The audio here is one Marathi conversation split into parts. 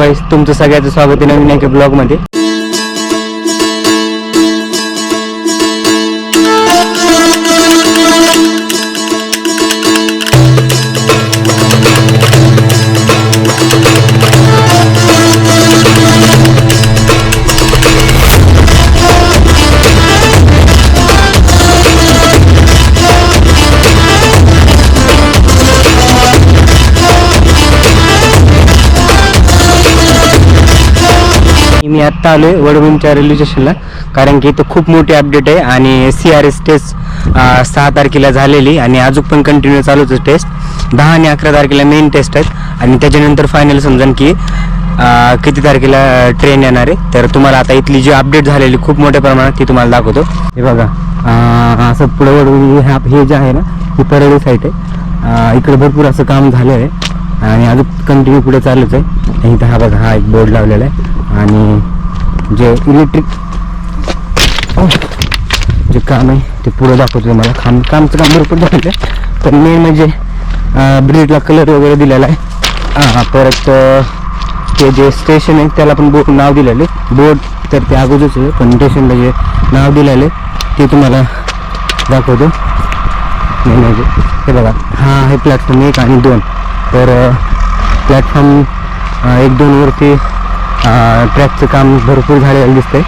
गाईस, तुमचं सगळ्याचं स्वागत आहे नवीन एका ब्लॉगमध्ये. मी आत्ता आलोय वडवणच्या रेल्वे स्टेशनला, कारण की इथं खूप मोठी अपडेट आहे आणि CRS टेस्ट 6 तारखेला झालेली आणि अजून पण कंटिन्यू चालूच आहे टेस्ट. 10 आणि 11 तारखेला मेन टेस्ट आहेत आणि त्याच्यानंतर फायनल समजा की किती तारखेला ट्रेन येणार आहे. तर तुम्हाला आता इथली जी अपडेट झालेली खूप मोठ्या प्रमाणात ती तुम्हाला दाखवतो. हे बघा, असं पुढे वडवण हे जे आहे ना, ही परळी साईट आहे. इकडे भरपूर असं काम झालं आहे आणि अजून कंटिन्यू पुढे चालूच आहे. इथं हा बघा, हा एक बोर्ड लावलेला आहे आणि जे इलेक्ट्रिक जे काम आहे ते पुढे दाखवतो तुम्हाला. कामचं काम भरपूर झालेलं आहे, पण मेन म्हणजे ब्रिजला कलर वगैरे दिलेला आहे. परत ते जे स्टेशन आहे त्याला पण बोर्ड नाव दिलेलं आहे. बोर्ड तर ते अगोदरच आहे, पण स्टेशनला जे नाव दिलेलं आहे ते तुम्हाला दाखवतो. मेन म्हणजे हे बघा, हा आहे प्लॅटफॉर्म 1 आणि 2. तर प्लॅटफॉर्म 1-2 वरती ट्रॅकचं काम भरपूर झालेलं दिसतंय.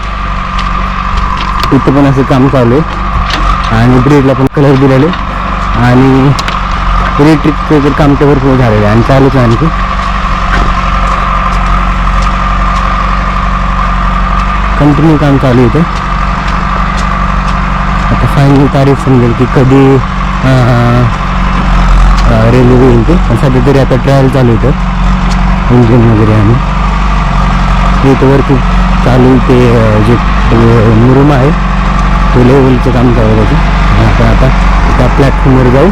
इथं पण असं काम चालू आहे आणि ब्रिजला पण कलर दिलेले आणि इलेक्ट्रिकचं काम तर भरपूर झालेलं आहे आणि चालूच आहे. आणखी कंटिन्यू काम चालू आहे इथं. आता फायनल तारीख समजेल की कधी रेल्वे येईल ते. सध्या तरी आता ट्रायल चालू होतं इंजिन वगैरे आणि इथं वरती चालू ते जे मुरुम आहे तो लेवलचं काम चालू आहे त्याचं. आता त्या प्लॅटफॉर्मवर जाऊ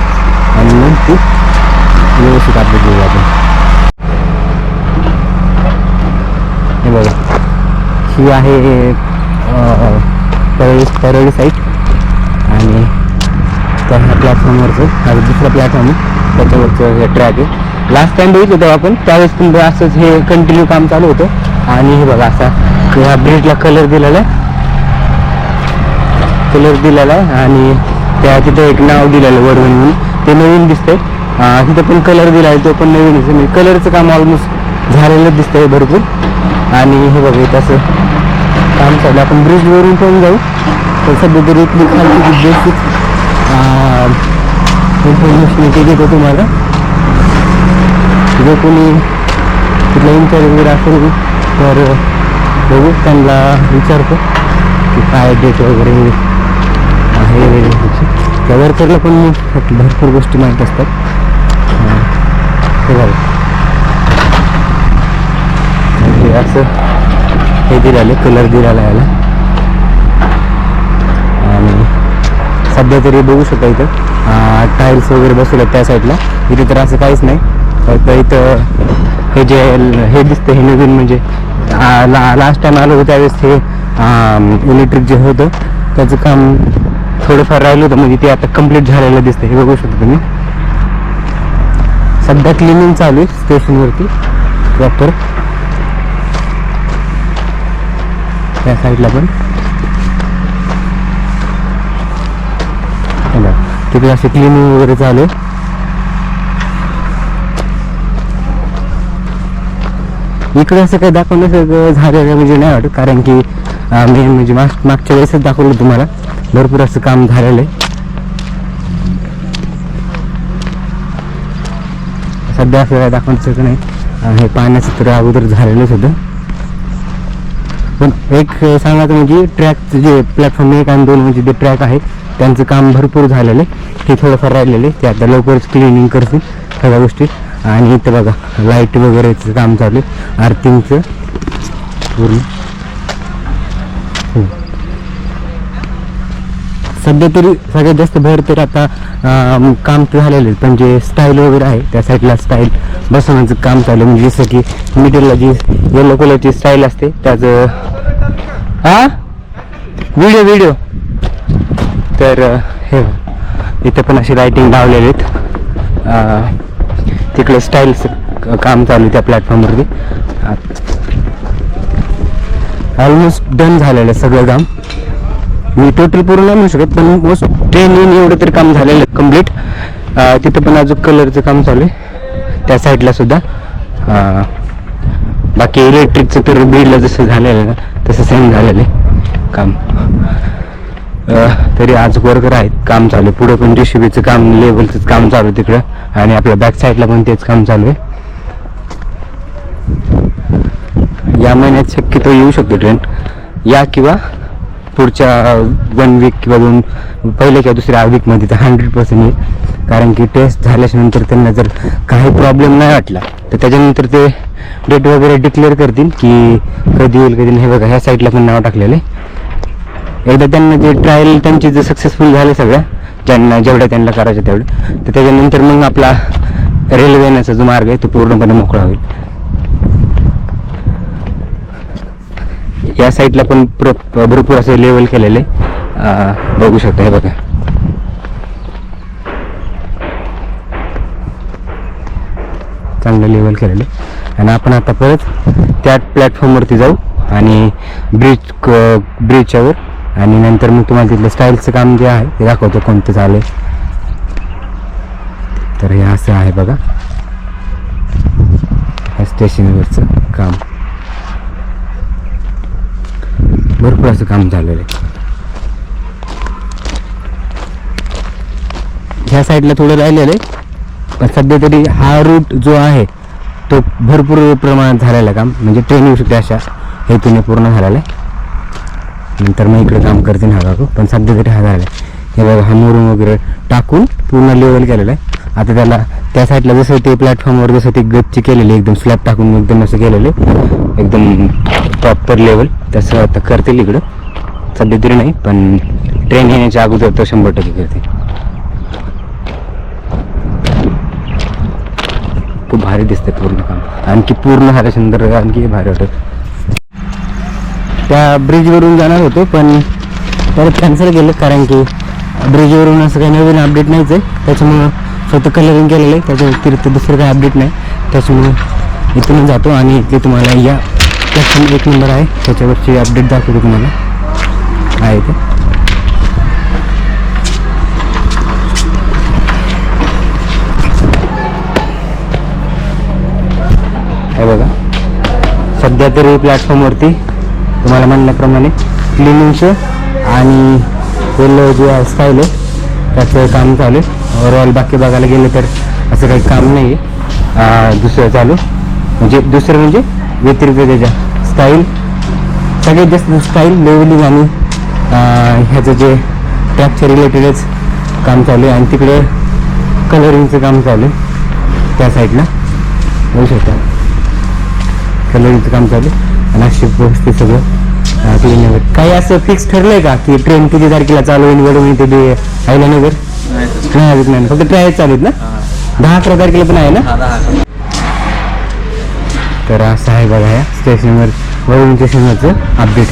आणि मग ती व्यवस्थित अपडेट देऊ आपण. हे बघा, ही आहे परळी साईट आणि त्या ह्या प्लॅटफॉर्मवरचं हा दुसरा प्लॅटफॉर्म आहे, त्याच्यावरचं हे ट्रॅक आहे. लास्ट टाइम बघितलं होतं आपण, त्यावेळेस पण असंच हे कंटिन्यू काम चालू होतं. आणि हे बघा, असा ह्या ब्रिजला कलर दिलेला आहे आणि त्या तिथं एक नाव दिलेलं आहे वडवण म्हणून, ते नवीन दिसतंय. तिथं पण कलर दिला आहे, तो पण नवीन दिसतंय. म्हणजे कलरचं काम ऑलमोस्ट झालेलं दिसतंय भरपूर. आणि हे बघा, इथं असं काम चालू. आपण ब्रिजवरून पण जाऊ, तर सध्या तरी इथली खालची बेसिक इन्फॉर्मेशन इथे देतो तुम्हाला. जे कोणी तिथला इन्चार्ज वगैरे असेल तर बघू, त्यांना विचारतो की काय डेट वगैरे आहे. त्या वर्करला पण भरपूर गोष्टी माहीत असतात. हे बघा, हे असं हे दिलेलं, कलर दिलेला याला. आणि सध्या तरी बघू शकता इथं टाईल्स वगैरे बसवले त्या साईडला. इथे तर असं काहीच नाही. फक्त इथं हे जे हे दिसतं हे नवीन, म्हणजे लास्ट टाइम आलं होतं त्यावेळेस हे इलेक्ट्रिक जे होतं त्याचं काम थोडंफार राहिलं होतं, म्हणजे ते आता कम्प्लीट झालेलं दिसतं. हे बघू शकता तुम्ही. सध्या क्लिनिंग चालू आहे स्टेशनवरती प्रॉपर. त्या साईडला पण तिथे असे क्लिनिंग वगैरे चालू आहे. इकडे असं काही दाखवण्यासारखं झालेलं म्हणजे नाही वाटत, कारण की मेन म्हणजे मागच्या वेळेसच दाखवलं तुम्हाला भरपूर असं काम झालेलं आहे. सध्या असं काय दाखवण्यासारखं नाही. हे पाण्याचं तर अगोदर झालेलंच होतं. पण एक सांगायचं म्हणजे ट्रॅक जे प्लॅटफॉर्म 1 आणि 2 म्हणजे जे ट्रॅक आहे त्यांचं काम भरपूर झालेलं आहे. ते थोडंफार राहिलेलं आहे, ते आता लवकरच क्लिनिंग करतील सगळ्या गोष्टी. आणि इथं बघा, लाईट वगैरेचं काम चालू आहे, आर्थिंगचं पूर्ण. सध्या तरी सगळ्यात जास्त भर तर आता काम तर झालेलं आहे, पण जे स्टाईल वगैरे आहे त्या साईडला स्टाईल बसवण्याचं काम चालू आहे. म्हणजे जसं की मिडलला जी येलो कलरची स्टाईल असते त्याचं व्हिडिओ तर हे इथं पण अशी लाईटिंग लावलेले आहेत. तिकडे स्टाईल काम चालू आहे त्या प्लॅटफॉर्मवरती. ऑलमोस्ट डन झालेलं आहे सगळं काम. मी टोटल पूर्ण नाही म्हणू शकत, पण मोस्ट ट्रेन येऊन एवढं तरी काम झालेलं आहे कम्प्लीट. तिथं पण अजून कलरचं काम चालू आहे त्या साईडला सुद्धा. बाकी इलेक्ट्रिकचं तर बीडला जसं झालेलं आहे ना तसं सेम झालेलं आहे काम. तरी आज वर्कर आहेत, काम चालू आहे. पुढे पण JCBचं काम, लेवलचंच काम चालू आहे तिकडं, आणि आपल्या बॅक साईडला पण तेच काम चालू आहे. या महिन्यात शक्यतो येऊ शकतो ट्रेन, या किंवा पुढच्या 1 वीक किंवा पहिल्या किंवा दुसऱ्या वीकमध्ये तर 100% येईल. कारण की टेस्ट झाल्याच्यानंतर त्यांना जर काही प्रॉब्लेम नाही वाटला तर त्याच्यानंतर ते डेट वगैरे डिक्लेअर करतील की कधी येईल कधी नाही. बघा ह्या साईडला पण नाव टाकलेलं आहे. एकदा त्यांना जे ट्रायल त्यांची जर सक्सेसफुल झाले सगळ्या, ज्यांना जेवढ्या त्यांना करायचं तेवढं, तर त्याच्यानंतर मग आपला रेल्वे येण्याचा जो मार्ग आहे तो पूर्णपणे मोकळा होईल. या साईडला पण भरपूर असं लेवल केलेले बघू शकता. हे बघा चांगलं लेवल केलेलं. आणि आपण आता परत त्या प्लॅटफॉर्मवरती जाऊ आणि ब्रिजच्यावर, आणि नंतर मग तुम्हाला तिथलं स्टाईलचं काम जे आहे ते दाखवतो कोणतं झालं. तर हे असं आहे बघा ह्या स्टेशनवरचं काम. भरपूर असं काम झालेलं आहे. ह्या साईडला थोडं राहिलेलं आहे, पण सध्या तरी हा रूट जो आहे तो भरपूर प्रमाणात झालेला आहे काम. म्हणजे ट्रेन येऊ शकते अशा हेतूने पूर्ण झालेला आहे. नंतर मग इकडे काम करते ना हा, पण सध्या तरी हा झाला आहे. हे बघा हा मुरुम वगैरे टाकून पूर्ण लेवल केलेलं आहे. आता त्याला त्या साईडला जसं ते प्लॅटफॉर्मवर जसं ते गच्ची केलेली एकदम स्लॅब टाकून एकदम असं केलेलं आहे, एकदम प्रॉपर लेवल तसं आता करतील इकडं. सध्या तरी नाही, पण ट्रेन येण्याच्या अगोदर तर 100% करतील. खूप भारी दिसते पूर्ण काम. आणखी पूर्ण झाल्यानंतर आणखी भारी वाटत. त्या ब्रिजवरून जाणार होतो पण परत कॅन्सल केलं, कारण की ब्रिजवरून असं काही नवीन अपडेट नाहीच आहे. त्याच्यामुळं फक्त कलरिंग केलेलं आहे, त्याच्या व्यतिरिक्त दुसरं काही अपडेट नाही. त्याच्यामुळं इथून जातो आणि इथे तुम्हाला या प्लॅटफॉर्म 1 नंबर आहे त्याच्यावरची अपडेट दाखवतो तुम्हाला आहे ते. हे बघा सध्या तरी प्लॅटफॉर्मवरती तुम्हाला म्हणल्याप्रमाणे क्लिनिंगचं आणि वेल जे स्टाईल आहे त्याचं काम चालू आहे. ओव्हरऑल बाकी बघायला गेलं तर असं काही काम नाही आहे दुसरं चालू. म्हणजे दुसरं म्हणजे व्यतिरिक्त त्याच्या स्टाईल, सगळ्यात जास्त स्टाईल, लेवलिंग आणि ह्याचं जे ट्रॅकच्या रिलेटेडच काम चालू आहे. आणि तिकडे कलरिंगचं काम चालू आहे त्या साईडला बघू शकता. कलरिंगचं काम चालू आहे आणि अशी व्यवस्थित सगळं क्लिनिंग. काही असं फिक्स ठरलंय का की ट्रेन किती तारखेला चालू होईल वडून ते अहिल्यानगर? नाही अजून नाही, फक्त ट्रायल चालू आहेत ना. 10-11 तारखेला पण आहे ना. तर असं आहे बघा या स्टेशनवर वडून स्टेशनवरचं अपडेट.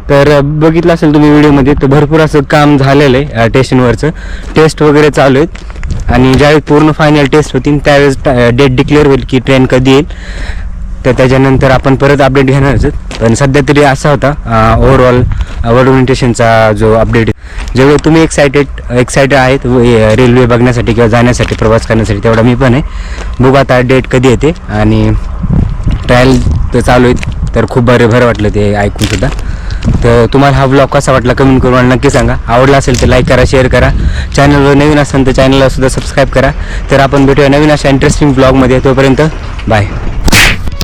तर बघितलं असेल तुम्ही व्हिडिओमध्ये, तर भरपूर असं काम झालेलं आहे स्टेशनवरचं. टेस्ट वगैरे चालू आहेत आणि ज्यावेळेस पूर्ण फायनल टेस्ट होतील त्यावेळेस डेट डिक्लेअर होईल की ट्रेन कधी येईल. तर त्याच्यानंतर आपण परत अपडेट घेणारच. पण सध्या तरी असा होता ओव्हरऑल वडवणी स्टेशनचा जो अपडेट. जेव्हा तुम्ही एक्सायटेड आहेत रेल्वे बघण्यासाठी किंवा जाण्यासाठी, प्रवास करण्यासाठी, तेवढा मी पण आहे. बघू आता डेट कधी येते. आणि ट्रायल तर चालू आहेत, तर खूप बरं वाटलं ते ऐकून सुद्धा. तर तुम्हाला हा ब्लॉग कसा वाटला कमेंट करून मला नक्की सांगा. आवडला असेल तर लाईक करा, शेअर करा. चॅनलवर नवीन असेल तर चॅनलला सुद्धा सबस्क्राईब करा. तर आपण भेटूया नवीन अशा इंटरेस्टिंग ब्लॉगमध्ये. तोपर्यंत बाय.